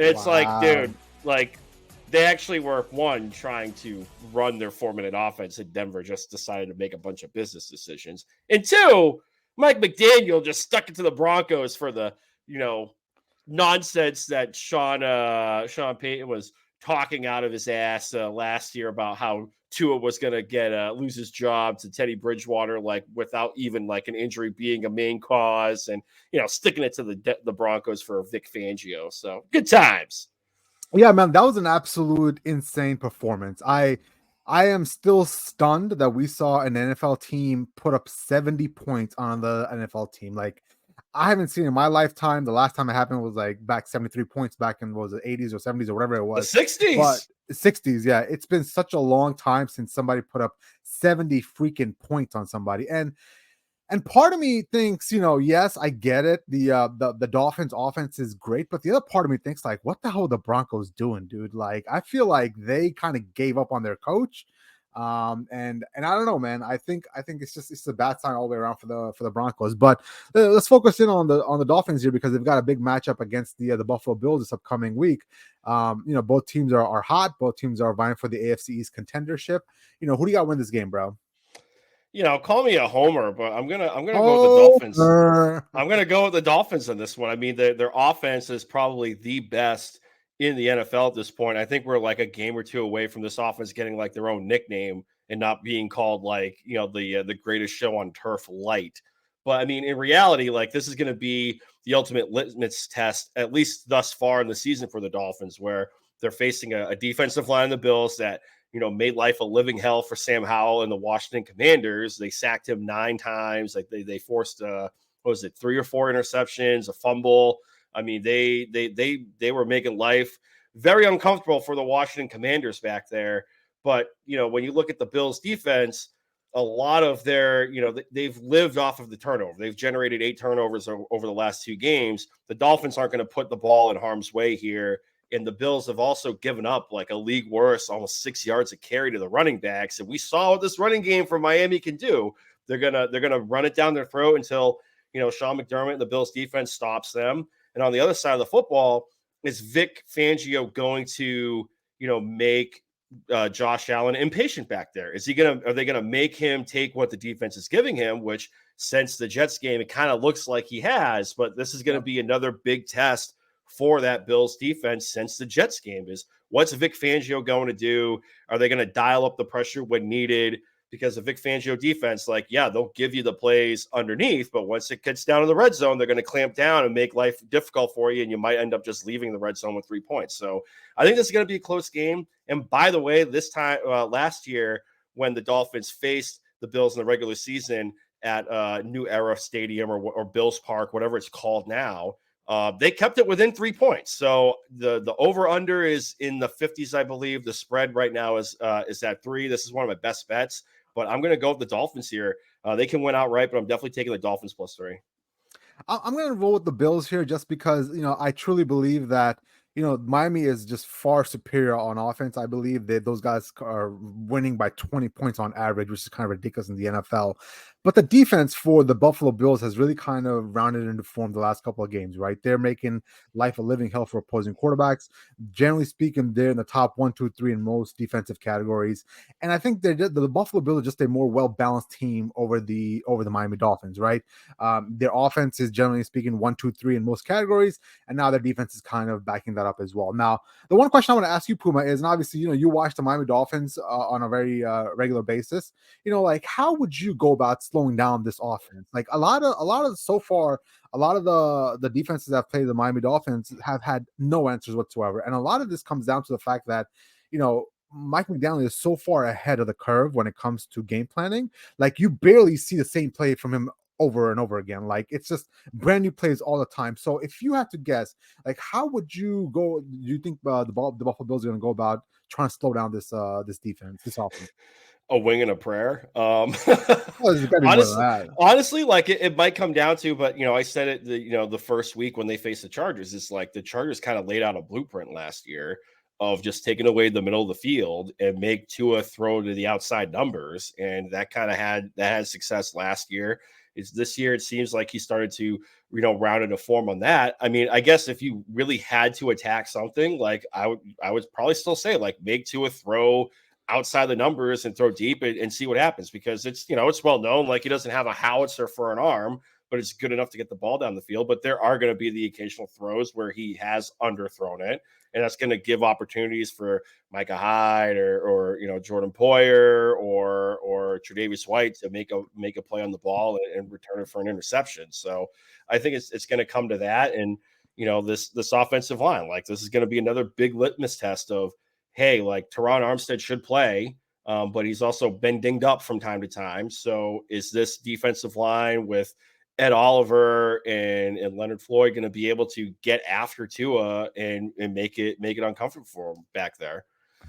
It's like, Wow. dude, like they actually were trying to run their 4-minute offense, and Denver just decided to make a bunch of business decisions. And two, Mike McDaniel just stuck it to the Broncos for the nonsense that Sean Payton was talking out of his ass last year about how Tua was going to get lose his job to Teddy Bridgewater, like without even like an injury being a main cause, and sticking it to the Broncos for Vic Fangio. So good times. Yeah, man, that was an absolute insane performance. I am still stunned that we saw an NFL team put up 70 points on the NFL team. Like, I haven't seen in my lifetime. The last time it happened was like back 73 points back in, what was it, 80s or 70s or whatever it The was. But 60s. 60s, yeah. It's been such a long time since somebody put up 70 freaking points on somebody. And part of me thinks, yes, I get it. The Dolphins offense is great, but the other part of me thinks, like, what the hell are the Broncos doing, dude? Like, I feel like they kind of gave up on their coach. And I don't know, man. I think it's a bad sign all the way around for the Broncos. But let's focus in on the Dolphins here, because they've got a big matchup against the Buffalo Bills this upcoming week. Both teams are hot. Both teams are vying for the AFC East contendership. Who do you got win this game, bro? Call me a homer, but I'm gonna go with the Dolphins. Homer. I'm gonna go with the Dolphins on this one. I mean, their offense is probably the best in the NFL at this point. I think we're like a game or two away from this offense getting like their own nickname and not being called like the greatest show on turf light. But I mean, in reality, like this is going to be the ultimate litmus test, at least thus far in the season for the Dolphins, where they're facing a defensive line of the Bills that made life a living hell for Sam Howell and the Washington Commanders. They sacked him 9 times. Like they forced what was it, 3 or 4 interceptions, a fumble. I mean, they were making life very uncomfortable for the Washington Commanders back there. But when you look at the Bills defense, a lot of their, they've lived off of the turnover. They've generated 8 turnovers over the last 2 games. The Dolphins aren't going to put the ball in harm's way here. And the Bills have also given up like a league worst, almost 6 yards a carry to the running backs. And we saw what this running game from Miami can do. They're gonna run it down their throat until Sean McDermott and the Bills defense stops them. And on the other side of the football, is Vic Fangio going to make Josh Allen impatient back there? Are they gonna make him take what the defense is giving him? Which since the Jets game, it kind of looks like he has. But this is going to be another big test for that Bills defense since the Jets game. Is what's Vic Fangio going to do? Are they going to dial up the pressure when needed? Because the Vic Fangio defense, like, yeah, they'll give you the plays underneath, but once it gets down in the red zone, they're going to clamp down and make life difficult for you, and you might end up just leaving the red zone with 3 points. So I think this is going to be a close game. And by the way, this time last year when the Dolphins faced the Bills in the regular season at New Era Stadium or Bills Park, whatever it's called now, they kept it within 3 points. So the over-under is in the 50s, I believe. The spread right now is at 3. This is one of my best bets. But I'm going to go with the Dolphins here. They can win outright, but I'm definitely taking the Dolphins +3. I'm going to roll with the Bills here just because, I truly believe that, Miami is just far superior on offense. I believe that those guys are winning by 20 points on average, which is kind of ridiculous in the NFL. But the defense for the Buffalo Bills has really kind of rounded into form the last couple of games, right? They're making life a living hell for opposing quarterbacks. Generally speaking, they're in the top 1, 2, 3 in most defensive categories. And I think the Buffalo Bills are just a more well-balanced team over the Miami Dolphins, right? Their offense is generally speaking 1, 2, 3 in most categories, and now their defense is kind of backing that up as well. Now, the one question I want to ask you, Puma, is, and obviously, you watch the Miami Dolphins on a very regular basis. Like, how would you go about slowing down this offense? Like a lot of so far, a lot of the defenses that have played the Miami Dolphins have had no answers whatsoever, and a lot of this comes down to the fact that Mike McDaniel is so far ahead of the curve when it comes to game planning. Like, you barely see the same play from him over and over again. Like, it's just brand new plays all the time. So if you had to guess, like, how would you go? Do you think the Buffalo Bills are going to go about trying to slow down this defense, this offense? A wing and a prayer. Well, there's got to be more than that. Honestly, like it might come down to, but I said it the first week when they faced the Chargers. It's like the Chargers kind of laid out a blueprint last year of just taking away the middle of the field and make Tua throw to the outside numbers, and that kind of had success last year. It's this year. It seems like he started to rounded a form on that. I mean, I guess if you really had to attack something, like I would probably still say like make Tua throw outside the numbers and throw deep and see what happens, because it's well known, like he doesn't have a howitzer for an arm, but it's good enough to get the ball down the field. But there are going to be the occasional throws where he has underthrown it, and that's going to give opportunities for Micah Hyde or Jordan Poyer or Tre'Davious White to make a play on the ball and return it for an interception. So I think it's going to come to that, and this offensive line, like this is going to be another big litmus test of, hey, like Teron Armstead should play, but he's also been dinged up from time to time. So is this defensive line with Ed Oliver and Leonard Floyd going to be able to get after Tua and make it uncomfortable for him back there?